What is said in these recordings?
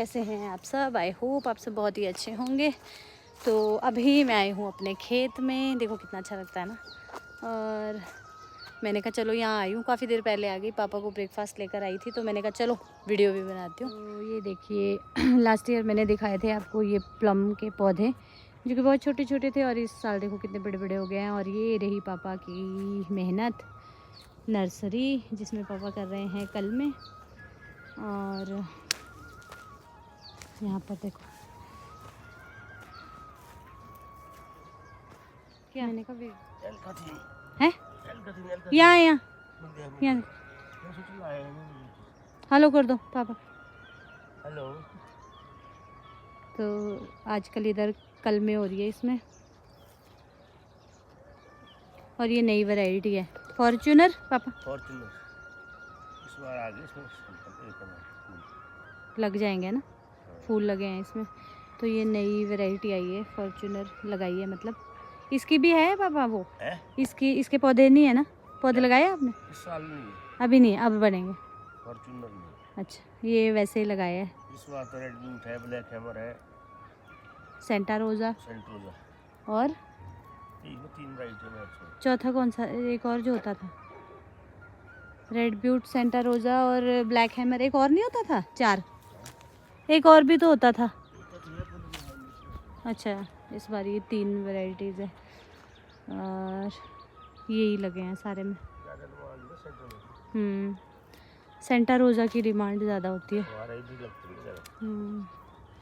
कैसे हैं आप सब? आई होप आप सब बहुत ही अच्छे होंगे। तो अभी मैं आई हूँ अपने खेत में, देखो कितना अच्छा लगता है ना। और मैंने कहा चलो यहाँ आई हूँ, काफ़ी देर पहले आ गई, पापा को ब्रेकफास्ट लेकर आई थी, तो मैंने कहा चलो वीडियो भी बनाती हूँ। तो ये देखिए लास्ट ईयर मैंने दिखाए थे आपको ये प्लम के पौधे जो कि बहुत छोटे छोटे थे, और इस साल देखो कितने बड़े बड़े हो गए हैं। और ये रही पापा की मेहनत, नर्सरी जिसमें पापा कर रहे हैं कल में। और यहाँ पर देखो क्या मैंने कहा है, यहाँ हेलो कर दो पापा, हेलो। तो आजकल इधर कल में हो रही है इसमें। और ये नई वैरायटी है फॉर्च्यूनर पापा, फॉर्च्यूनर इस बार आ गई, इसमें लग जाएंगे ना, फूल लगे हैं इसमें। तो ये नई वैरायटी आई है फॉर्च्यूनर, लगाई है मतलब। इसकी भी है पापा वो है? इसके पौधे नहीं है ना? पौधे लगाए आपने? इस साल नहीं है, अभी नहीं, अब बनेंगे। फॉर्च्यूनर नहीं। अच्छा, ये वैसे ही लगाए हैं। इस बार तो रेड बीट है, ब्लैक हैमर है, सेंटा रोज़ा सेंट्रोजा, और तीन वैरायटी में। चौथा कौन सा, एक और जो होता था? रेड ब्यूट, सेंटा रोज़ा और ब्लैक हैमर, एक और नहीं होता था? चार, एक और भी तो होता था। अच्छा, इस बार ये 3 वैरायटीज़ है और यही लगे हैं सारे में। सेंटा रोज़ा की डिमांड ज़्यादा होती है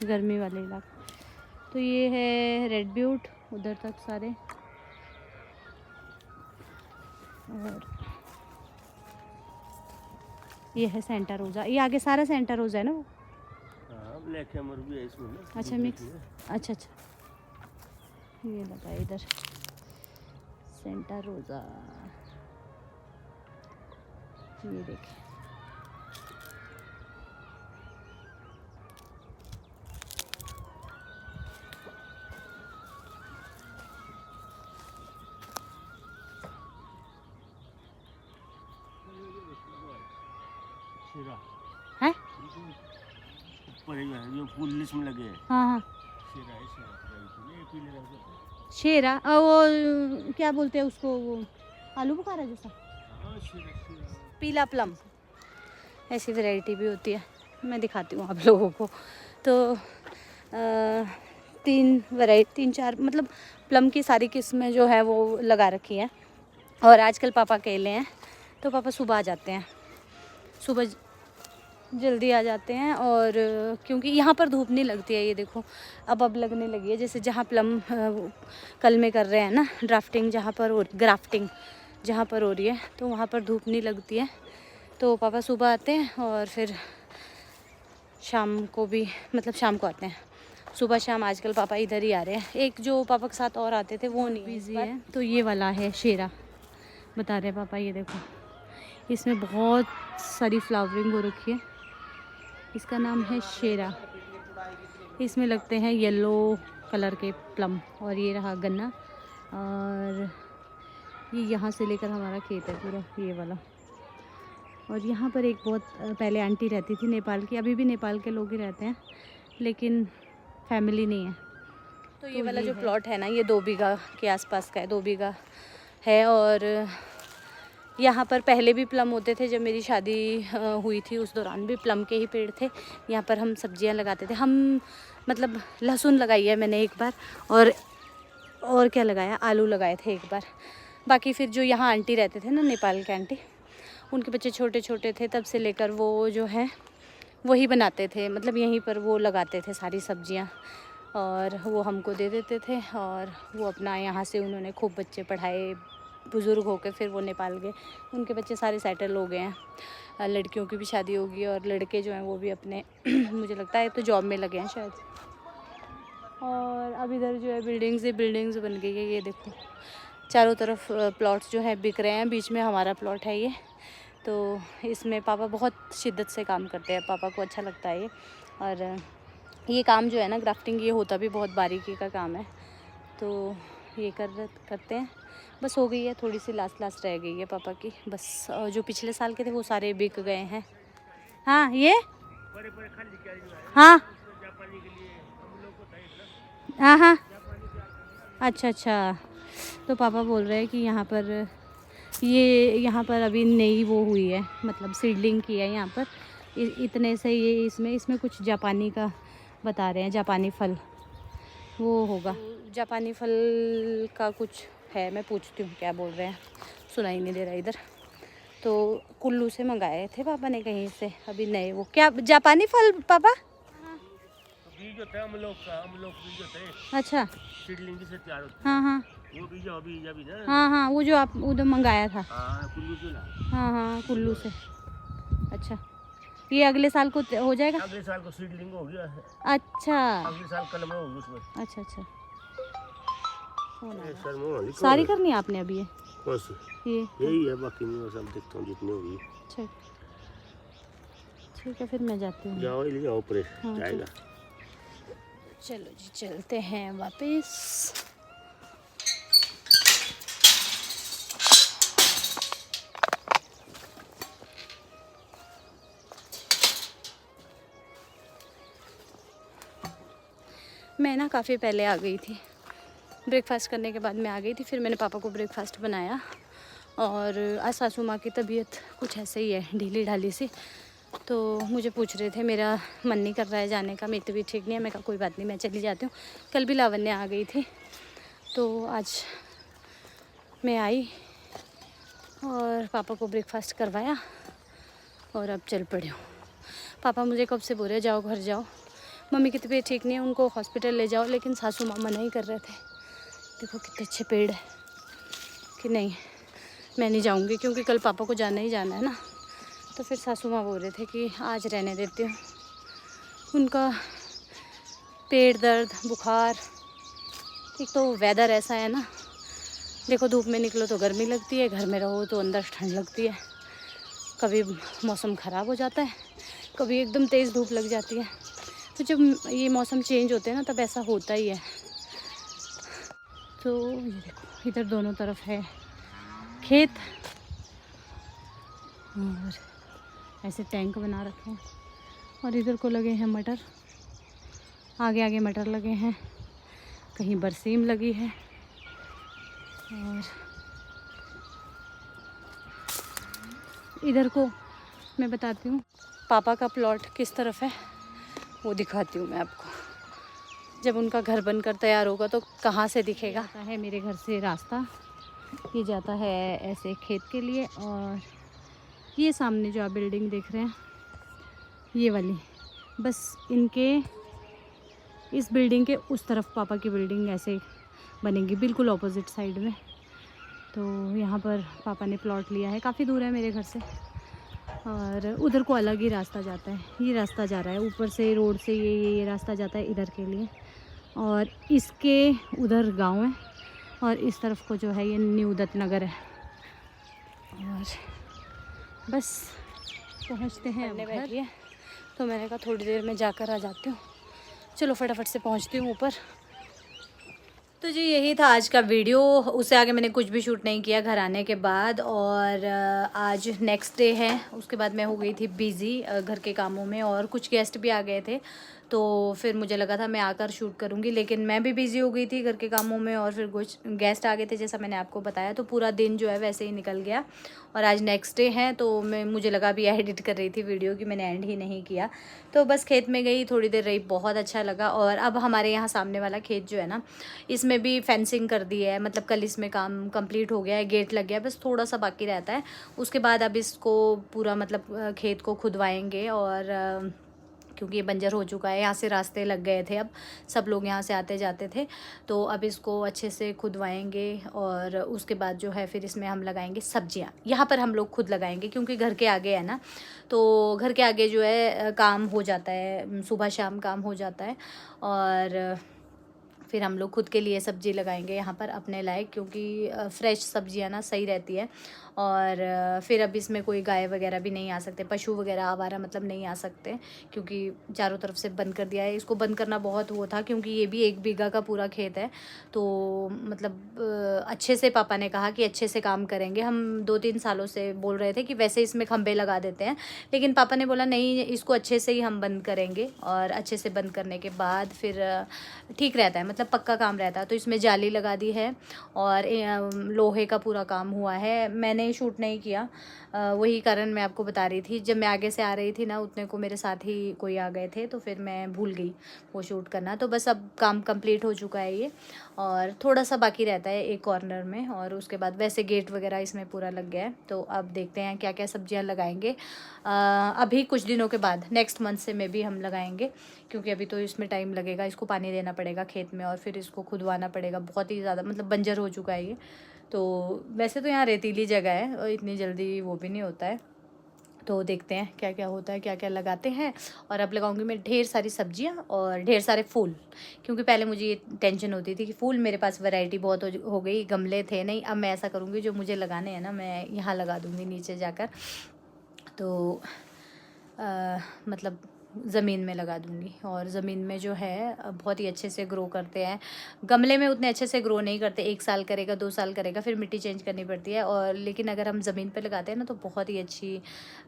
गर्मी वाले इलाके। तो ये है रेड ब्यूट, उधर तक सारे। और ये है सेंटा रोज़ा, ये आगे सारा सेंटा रोज़ा है ना वो? हाँ, ब्लैक हैमर भी है इसमें ना। अच्छा मिक्स, अच्छा अच्छा, ये लगा इधर सेंटा रोज़ा, ये देखिए। है ऊपर ही है जो फूल इसमें लगे हैं। हाँ हाँ, शेरा है, ये पीले रंग का शेरा, वो क्या बोलते हैं उसको, वो आलू बुखारा जैसा। हाँ, शेरा। पीला प्लम, ऐसी वैरायटी भी होती है, मैं दिखाती हूँ आप लोगों को। तो 3 4 मतलब प्लम की सारी किस्में जो है वो लगा रखी हैं। और आजकल पापा अकेले हैं, तो पापा सुबह आ जाते हैं, सुबह जल्दी आ जाते हैं। और क्योंकि यहाँ पर धूप नहीं लगती है, ये देखो अब लगने लगी है। जैसे जहाँ प्लम कल में कर रहे हैं ना ड्राफ्टिंग, जहाँ पर ग्राफ्टिंग जहाँ पर हो रही है, तो वहाँ पर धूप नहीं लगती है। तो पापा सुबह आते हैं और फिर शाम को भी, मतलब शाम को आते हैं, सुबह शाम आजकल पापा इधर ही आ रहे हैं। एक जो पापा के साथ और आते थे वो नहीं बिजी है। तो ये वाला है शेरा, बता रहे पापा, ये देखो इसमें बहुत सारी फ्लावरिंग हो रखी है। इसका नाम है शेरा। इसमें लगते हैं येलो कलर के प्लम। और ये रहा गन्ना, और ये यहाँ से लेकर हमारा खेत है पूरा, ये वाला। और यहाँ पर एक बहुत पहले आंटी रहती थी नेपाल की, अभी भी नेपाल के लोग ही रहते हैं, लेकिन फैमिली नहीं है। तो ये वाला जो प्लॉट है ना, ये 2 बीघा के आसपास का है, 2 बीघा है। और यहाँ पर पहले भी प्लम होते थे, जब मेरी शादी हुई थी उस दौरान भी प्लम के ही पेड़ थे। यहाँ पर हम सब्जियाँ लगाते थे, हम मतलब लहसुन लगाई है मैंने एक बार, और क्या लगाया, आलू लगाए थे एक बार। बाकी फिर जो यहाँ आंटी रहते थे ना, नेपाल के आंटी, उनके बच्चे छोटे छोटे थे, तब से लेकर वो जो है वही बनाते थे, मतलब यहीं पर वो लगाते थे सारी सब्जियाँ, और वो हमको दे देते थे। और वो अपना यहाँ से उन्होंने खूब बच्चे पढ़ाए, बुज़ुर्ग होकर फिर वो नेपाल गए, उनके बच्चे सारे सेटल हो गए हैं, लड़कियों की भी शादी होगी, और लड़के जो हैं वो भी अपने मुझे लगता है तो जॉब में लगे हैं शायद। और अब इधर जो है बिल्डिंग्स ही बिल्डिंग्स बन गई है, ये देखो चारों तरफ प्लॉट्स जो है बिक रहे हैं। बीच में हमारा प्लॉट है ये, तो इसमें पापा बहुत शिद्दत से काम करते हैं, पापा को अच्छा लगता है ये। और ये काम जो है ना ग्राफ्टिंग, ये होता भी बहुत बारीकी का काम है, तो ये करते हैं। बस हो गई है, थोड़ी सी लास्ट रह गई है पापा की बस। जो पिछले साल के थे वो सारे बिक गए हैं। हाँ, ये बड़े बड़े खाली क्या जो है हाँ जापानी के लिए हम लोग को था इतना हाँ हाँ। जापानी के अच्छा अच्छा। तो पापा बोल रहे हैं कि यहाँ पर अभी नई वो हुई है, मतलब सीडलिंग की है यहाँ पर। इतने से ये इसमें कुछ जापानी का बता रहे हैं, जापानी फल वो होगा। जापानी फल का कुछ है, मैं पूछती हूँ क्या बोल रहे हैं, सुनाई नहीं दे रहा इधर। तो कुल्लू से मंगाए थे पापा ने कहीं से, अभी नए वो क्या जापानी फल पापा। बीज होता है हम लोग बीज होते हैं अच्छा सीडलिंग से तैयार होते हाँ हैं हाँ वो बीज भी ना हाँ हाँ, वो जो आप उधर मंगाया था। हाँ कुल्लू से ला हाँ हाँ कुल्लू से। अच्छा, ये अगले साल को हो जाएगा। अगले साल को सीडलिंग हो गया अच्छा अगले साल कलम होगी उसमें अच्छा अच्छा। ये सर मोहन सारी करनी है आपने अभी ये बस ये यही है बाकी मैं सब देखता हूँ जितनी होगी ठीक। ठीक है फिर मैं जाती हूँ। जाओ ले जाओ ऊपर हाँ, जाएगा चलो जी चलते हैं वापस। मैं ना काफ़ी पहले आ गई थी, ब्रेकफास्ट करने के बाद मैं आ गई थी। फिर मैंने पापा को ब्रेकफास्ट बनाया और आज सासू माँ की तबीयत कुछ ऐसे ही है, ढीली ढाली सी। तो मुझे पूछ रहे थे, मेरा मन नहीं कर रहा है जाने का, मेरी तबीयत ठीक नहीं है। मैं कहा कोई बात नहीं, मैं चली जाती हूँ। कल भी लावण्य आ गई थी, तो आज मैं आई और पापा को ब्रेकफास्ट करवाया और अब चल पड़ी हूँ। पापा मुझे कब से बोल रहे जाओ घर जाओ, मम्मी की तबीयत ठीक नहीं है, उनको हॉस्पिटल ले जाओ, लेकिन सासू माँ मना ही कर रहे थे। देखो कितने अच्छे पेड़ है कि नहीं, मैं नहीं जाऊँगी क्योंकि कल पापा को जाना ही जाना है ना। तो फिर सासू माँ बोल रहे थे कि आज रहने देती हूँ, उनका पेट दर्द बुखार। एक तो वेदर ऐसा है ना, देखो धूप में निकलो तो गर्मी लगती है, घर में रहो तो अंदर ठंड लगती है। कभी मौसम ख़राब हो जाता है, कभी एकदम तेज़ धूप लग जाती है। तो जब ये मौसम चेंज होते हैं ना तब ऐसा होता ही है। तो ये देखो इधर दोनों तरफ है खेत और ऐसे टैंक बना रखे हैं और इधर को लगे हैं मटर, आगे आगे मटर लगे हैं, कहीं बरसीम लगी है। और इधर को मैं बताती हूँ पापा का प्लॉट किस तरफ है, वो दिखाती हूँ मैं आपको। जब उनका घर बनकर तैयार होगा तो कहाँ से दिखेगा। आता है मेरे घर से रास्ता, ये जाता है ऐसे खेत के लिए। और ये सामने जो आप बिल्डिंग देख रहे हैं ये वाली, बस इनके इस बिल्डिंग के उस तरफ पापा की बिल्डिंग ऐसे बनेगी बिल्कुल ऑपोजिट साइड में। तो यहाँ पर पापा ने प्लॉट लिया है, काफ़ी दूर है मेरे घर से। और उधर को अलग ही रास्ता जाता है, ये रास्ता जा रहा है ऊपर से रोड से, ये रास्ता जाता है इधर के लिए। और इसके उधर गांव है और इस तरफ को जो है ये न्यू दत्त नगर है। और बस पहुंचते हैं, अब बैठी है तो मैंने कहा थोड़ी देर में जाकर आ जाती हूँ। चलो फटाफट से पहुंचती हूँ ऊपर। तो जी यही था आज का वीडियो, उससे आगे मैंने कुछ भी शूट नहीं किया घर आने के बाद। और आज नेक्स्ट डे है, उसके बाद मैं हो गई थी बिज़ी घर के कामों में और कुछ गेस्ट भी आ गए थे। तो फिर मुझे लगा था मैं आकर शूट करूँगी, लेकिन मैं भी बिज़ी हो गई थी घर के कामों में और फिर कुछ गेस्ट आ गए थे जैसा मैंने आपको बताया। तो पूरा दिन जो है वैसे ही निकल गया और आज नेक्स्ट डे है। तो मुझे लगा अभी एडिट कर रही थी वीडियो की, मैंने एंड ही नहीं किया। तो बस खेत में गई, थोड़ी देर रही, बहुत अच्छा लगा। और अब हमारे यहाँ सामने वाला खेत जो है ना, इसमें भी फेंसिंग कर दी है, मतलब कल इसमें काम कंप्लीट हो गया है, गेट लग गया है, बस थोड़ा सा बाकी रहता है। उसके बाद अब इसको पूरा मतलब खेत को खुदवाएंगे। और क्योंकि ये बंजर हो चुका है, यहाँ से रास्ते लग गए थे, अब सब लोग यहाँ से आते जाते थे। तो अब इसको अच्छे से खुदवाएंगे और उसके बाद जो है फिर इसमें हम लगाएंगे सब्जियाँ। यहाँ पर हम लोग खुद लगाएंगे क्योंकि घर के आगे है ना, तो घर के आगे जो है काम हो जाता है, सुबह शाम काम हो जाता है। और फिर हम लोग खुद के लिए सब्ज़ी लगाएंगे यहाँ पर अपने लायक, क्योंकि फ़्रेश सब्जियाँ ना सही रहती है। और फिर अब इसमें कोई गाय वगैरह भी नहीं आ सकते, पशु वगैरह आवारा मतलब नहीं आ सकते, क्योंकि चारों तरफ से बंद कर दिया है। इसको बंद करना बहुत वो था, क्योंकि ये भी 1 बीघा का पूरा खेत है। तो मतलब अच्छे से पापा ने कहा कि अच्छे से काम करेंगे। हम 2-3 सालों से बोल रहे थे कि वैसे इसमें खंभे लगा देते हैं, लेकिन पापा ने बोला नहीं, इसको अच्छे से ही हम बंद करेंगे। और अच्छे से बंद करने के बाद फिर ठीक रहता है, मतलब पक्का काम रहता है। तो इसमें जाली लगा दी है और लोहे का पूरा काम हुआ है। मैंने शूट नहीं किया, वही कारण मैं आपको बता रही थी। जब मैं आगे से आ रही थी ना, उतने को मेरे साथ ही कोई आ गए थे, तो फिर मैं भूल गई वो शूट करना। तो बस अब काम कंप्लीट हो चुका है ये, और थोड़ा सा बाकी रहता है एक कॉर्नर में, और उसके बाद वैसे गेट वगैरह इसमें पूरा लग गया है। तो अब देखते हैं क्या क्या सब्जियां लगाएंगे। अभी कुछ दिनों के बाद नेक्स्ट मंथ से में भी हम लगाएंगे, क्योंकि अभी तो इसमें टाइम लगेगा। इसको पानी देना पड़ेगा खेत में, और फिर इसको खुदवाना पड़ेगा। बहुत ही ज़्यादा मतलब बंजर हो चुका है ये। तो वैसे तो यहाँ रेतीली जगह है और इतनी जल्दी वो भी नहीं होता है। तो देखते हैं क्या क्या होता है, क्या क्या लगाते हैं। और अब लगाऊंगी मैं ढेर सारी सब्जियां और ढेर सारे फूल, क्योंकि पहले मुझे ये टेंशन होती थी कि फूल मेरे पास वैरायटी बहुत हो गई, गमले थे नहीं। अब मैं ऐसा करूँगी, जो मुझे लगाने हैं ना, मैं यहाँ लगा दूँगी नीचे जाकर। तो मतलब ज़मीन में लगा दूँगी। और ज़मीन में जो है बहुत ही अच्छे से ग्रो करते हैं। गमले में उतने अच्छे से ग्रो नहीं करते, 1 साल करेगा, 2 साल करेगा, फिर मिट्टी चेंज करनी पड़ती है। और लेकिन अगर हम ज़मीन पे लगाते हैं ना, तो बहुत ही अच्छी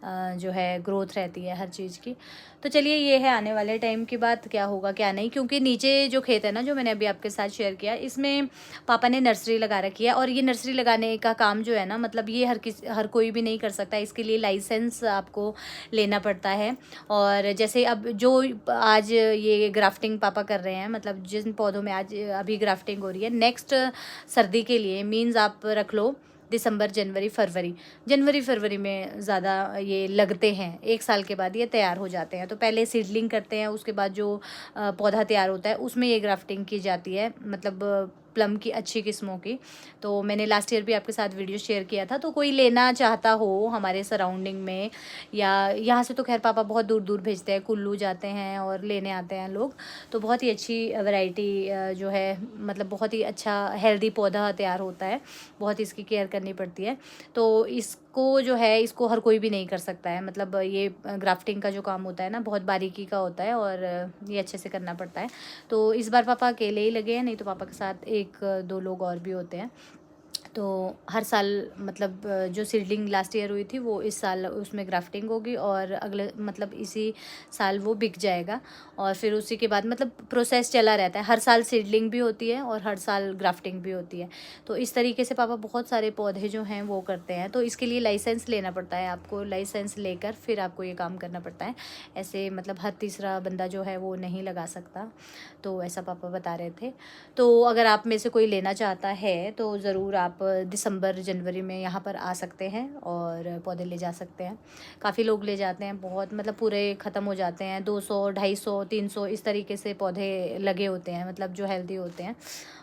जो है ग्रोथ रहती है हर चीज़ की। तो चलिए, ये है आने वाले टाइम की बात, क्या होगा क्या नहीं। क्योंकि नीचे जो खेत है ना, जो मैंने अभी आपके साथ शेयर किया, इसमें पापा ने नर्सरी लगा रखी है। और ये नर्सरी लगाने का काम जो है ना, मतलब ये हर कोई भी नहीं कर सकता। इसके लिए लाइसेंस आपको लेना पड़ता है। और जैसे अब जो आज ये ग्राफ्टिंग पापा कर रहे हैं, मतलब जिन पौधों में आज अभी ग्राफ्टिंग हो रही है, नेक्स्ट सर्दी के लिए मीन्स आप रख लो दिसंबर, जनवरी फरवरी में ज़्यादा ये लगते हैं। 1 साल के बाद ये तैयार हो जाते हैं। तो पहले सीडलिंग करते हैं, उसके बाद जो पौधा तैयार होता है उसमें ये ग्राफ्टिंग की जाती है, मतलब प्लम की अच्छी किस्मों की। तो मैंने लास्ट ईयर भी आपके साथ वीडियो शेयर किया था। तो कोई लेना चाहता हो हमारे सराउंडिंग में, या यहाँ से तो खैर पापा बहुत दूर दूर भेजते हैं, कुल्लू जाते हैं और लेने आते हैं लोग। तो बहुत ही अच्छी वैरायटी जो है, मतलब बहुत ही अच्छा हेल्दी पौधा तैयार होता है। बहुत इसकी केयर करनी पड़ती है। तो इसको जो है, इसको हर कोई भी नहीं कर सकता है। मतलब ये ग्राफ्टिंग का जो काम होता है ना, बहुत बारीकी का होता है, और ये अच्छे से करना पड़ता है। तो इस बार पापा अकेले ही लगे हैं, नहीं तो पापा के साथ 1-2 लोग और भी होते हैं। तो हर साल मतलब जो सीडलिंग लास्ट ईयर हुई थी, वो इस साल उसमें ग्राफ्टिंग होगी, और अगले मतलब इसी साल वो बिक जाएगा। और फिर उसी के बाद मतलब प्रोसेस चला रहता है। हर साल सीडलिंग भी होती है और हर साल ग्राफ्टिंग भी होती है। तो इस तरीके से पापा बहुत सारे पौधे जो हैं वो करते हैं। तो इसके लिए लाइसेंस लेना पड़ता है आपको। लाइसेंस लेकर फिर आपको ये काम करना पड़ता है। ऐसे मतलब हर तीसरा बंदा जो है वो नहीं लगा सकता। तो ऐसा पापा बता रहे थे। तो अगर आप में से कोई लेना चाहता है, तो ज़रूर आप दिसंबर जनवरी में यहाँ पर आ सकते हैं और पौधे ले जा सकते हैं। काफ़ी लोग ले जाते हैं, बहुत मतलब पूरे ख़त्म हो जाते हैं। 200, 250, 300 इस तरीके से पौधे लगे होते हैं, मतलब जो हेल्दी होते हैं।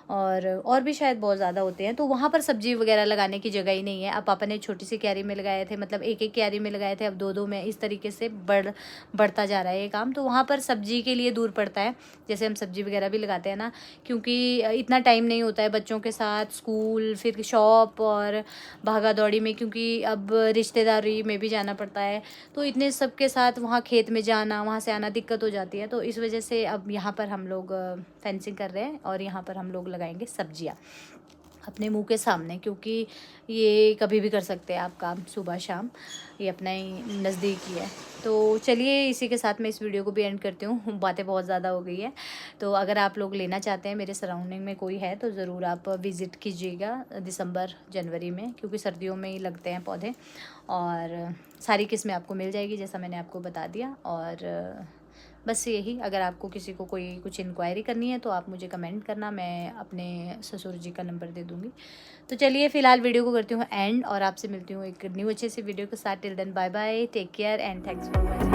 और भी शायद बहुत ज़्यादा होते हैं। तो वहाँ पर सब्ज़ी वगैरह लगाने की जगह ही नहीं है। अब पापा ने छोटी सी क्यारी में लगाए थे, मतलब 1-1 क्यारी में लगाए थे, अब 2-2 में। इस तरीके से बढ़ता जा रहा है ये काम। तो वहाँ पर सब्ज़ी के लिए दूर पड़ता है, जैसे हम सब्ज़ी वगैरह भी लगाते हैं ना, क्योंकि इतना टाइम नहीं होता है बच्चों के साथ, स्कूल, फिर शॉप और भागा दौड़ी में, क्योंकि अब रिश्तेदारी में भी जाना पड़ता है। तो इतने सब के साथ वहाँ खेत में जाना, वहाँ से आना दिक्कत हो जाती है। तो इस वजह से अब यहाँ पर हम लोग फेंसिंग कर रहे हैं, और यहाँ पर हम लोग लगाएंगे सब्जियाँ अपने मुंह के सामने, क्योंकि ये कभी भी कर सकते हैं आप काम, सुबह शाम, ये अपना ही नज़दीक ही है। तो चलिए, इसी के साथ मैं इस वीडियो को भी एंड करती हूँ। बातें बहुत ज़्यादा हो गई है। तो अगर आप लोग लेना चाहते हैं, मेरे सराउंडिंग में कोई है, तो ज़रूर आप विज़िट कीजिएगा दिसंबर जनवरी में, क्योंकि सर्दियों में ही लगते हैं पौधे। और सारी किस्में आपको मिल जाएगी, जैसा मैंने आपको बता दिया। और बस यही, अगर आपको किसी को कोई कुछ इंक्वायरी करनी है, तो आप मुझे कमेंट करना, मैं अपने ससुर जी का नंबर दे दूँगी। तो चलिए, फ़िलहाल वीडियो को करती हूँ एंड, और आपसे मिलती हूँ एक न्यू अच्छे से वीडियो के साथ। Till then, bye bye, take care and thanks for watching.